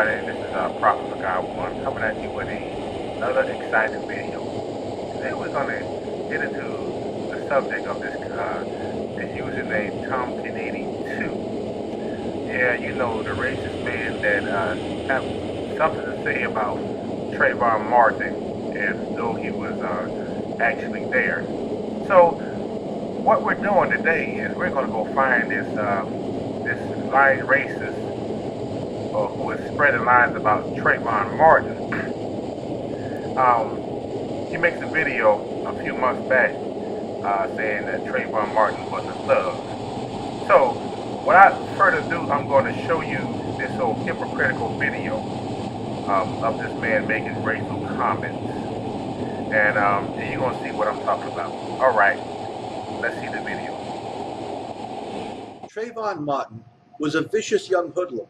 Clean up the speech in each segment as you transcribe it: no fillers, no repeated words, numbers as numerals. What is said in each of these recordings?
everybody, this is Prophet for God One coming at you with another exciting video. Today we're going to get into the subject of this username Tomken8d2. Yeah, you know, the racist man that have something to say about Trayvon Martin as though he was actually there. So what we're doing today is we're going to go find this lying racist who is spreading lies about Trayvon Martin. He makes a video a few months back saying that Trayvon Martin was a thug. So, without further ado, I'm going to show you this whole hypocritical video of this man making racial comments. And you're going to see what I'm talking about. Alright, let's see the video. Trayvon Martin was a vicious young hoodlum.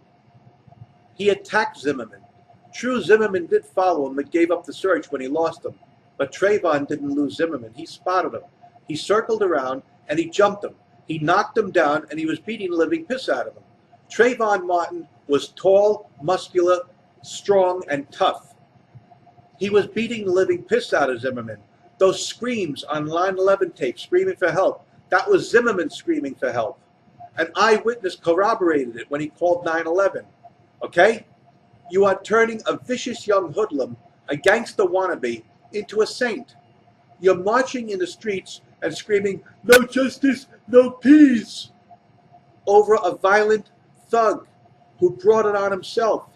He attacked Zimmerman. True, Zimmerman did follow him but gave up the search when he lost him. But Trayvon didn't lose Zimmerman. He spotted him. He circled around and he jumped him. He knocked him down and he was beating the living piss out of him. Trayvon Martin was tall, muscular, strong, and tough. He was beating the living piss out of Zimmerman. Those screams on line 11 tape, screaming for help, that was Zimmerman screaming for help. An eyewitness corroborated it when he called 911. Okay? You are turning a vicious young hoodlum, a gangster wannabe, into a saint. You're marching in the streets and screaming, "No justice, no peace," over a violent thug who brought it on himself.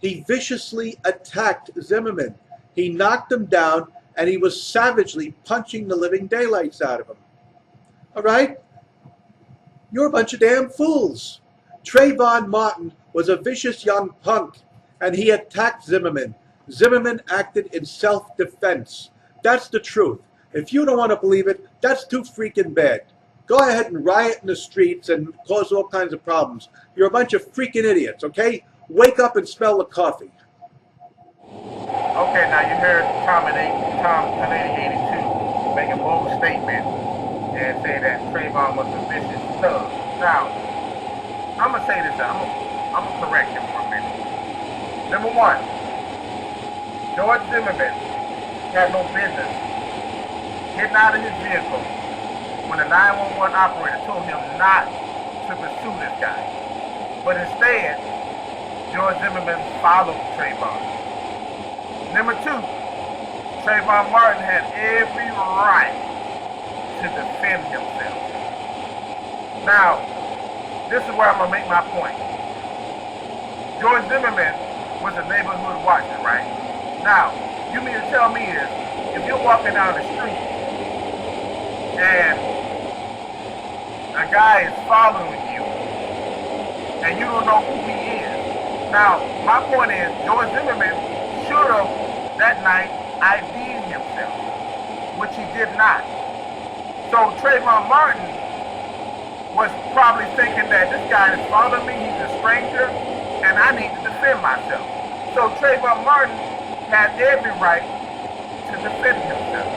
He viciously attacked Zimmerman. He knocked him down and he was savagely punching the living daylights out of him. All right? You're a bunch of damn fools. Trayvon Martin was a vicious young punk, and he attacked Zimmerman. Zimmerman acted in self-defense. That's the truth. If you don't want to believe it, that's too freaking bad. Go ahead and riot in the streets and cause all kinds of problems. You're a bunch of freaking idiots, okay? Wake up and smell the coffee. Okay, now you heard Tomken8d2 make a bold statement and say that Trayvon was a vicious thug. Now, I'm going to say this, I'm going to correct him for a minute. Number one, George Zimmerman had no business getting out of his vehicle when the 911 operator told him not to pursue this guy. But instead, George Zimmerman followed Trayvon. Number two, Trayvon Martin had every right to defend himself. Now, this is where I'm going to make my point. George Zimmerman was a neighborhood watchman, right? Now, you mean to tell me is, if you're walking down the street and a guy is following you and you don't know who he is. Now, my point is, George Zimmerman should have, that night, ID'd himself, which he did not. So Trayvon Martin was probably thinking that this guy is following me, he's a stranger, and I need to defend myself. So Trayvon Martin had every right to defend himself.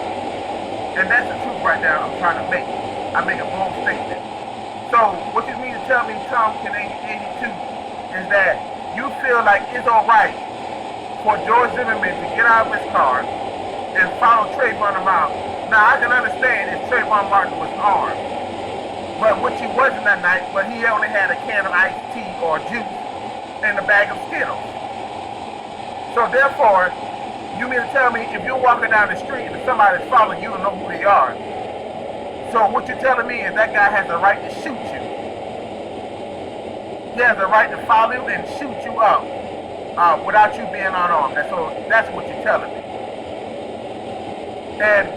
And that's the truth right there I'm trying to make. I make a bold statement. So what you mean to tell me, Tomken8d2, is that you feel like it's alright for George Zimmerman to get out of his car and follow Trayvon around. Now I can understand if Trayvon Martin was armed. But which he wasn't that night, but he only had a can of iced tea or juice and a bag of Skittles. So therefore, you mean to tell me if you're walking down the street and somebody's following you, don't know who they are. So what you're telling me is that guy has the right to shoot you. He has the right to follow you and shoot you up without you being unarmed. So that's what you're telling me. And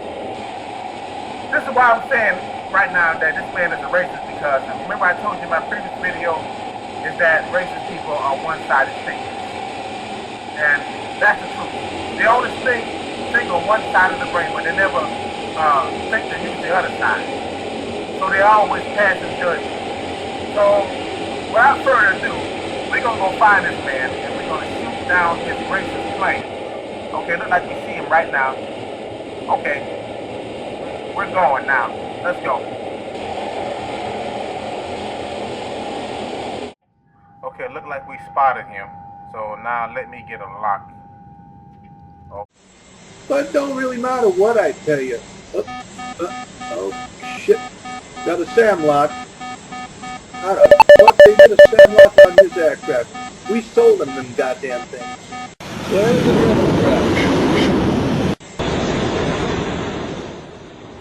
this is why I'm saying right now that this man is a racist, because remember I told you in my previous video is that racist people are one-sided thinkers. And that's the truth. They always think on one side of the brain, but they never think to use the other side. So they always pass in judgment. So without further ado, we're going to go find this man and we're going to shoot down his racist plane. Okay, look like we see him right now. Okay, we're going now. Let's go. Okay, look like we spotted him. So now let me get a lock. Oh, But it don't really matter what I tell you. Oh, shit. Got a SAM lock. How the fuck they get a SAM lock on his aircraft? We sold them them goddamn things. Where's the aircraft?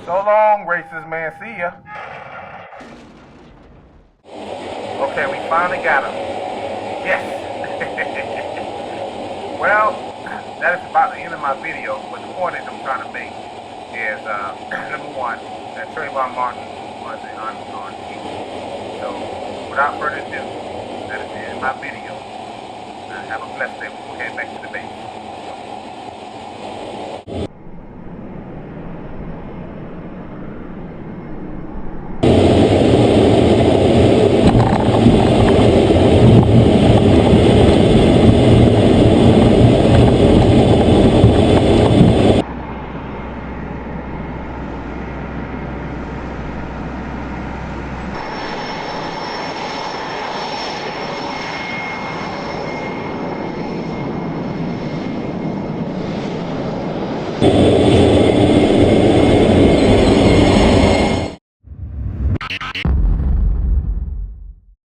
so long, racist man. See ya. Okay, we finally got him. Yes. Well, that is about the end of my video. But the point is I'm trying to make is number one, that Trayvon Martin was on TV. So without further ado, that is the end of my video. Have a blessed day. We'll head back to the base.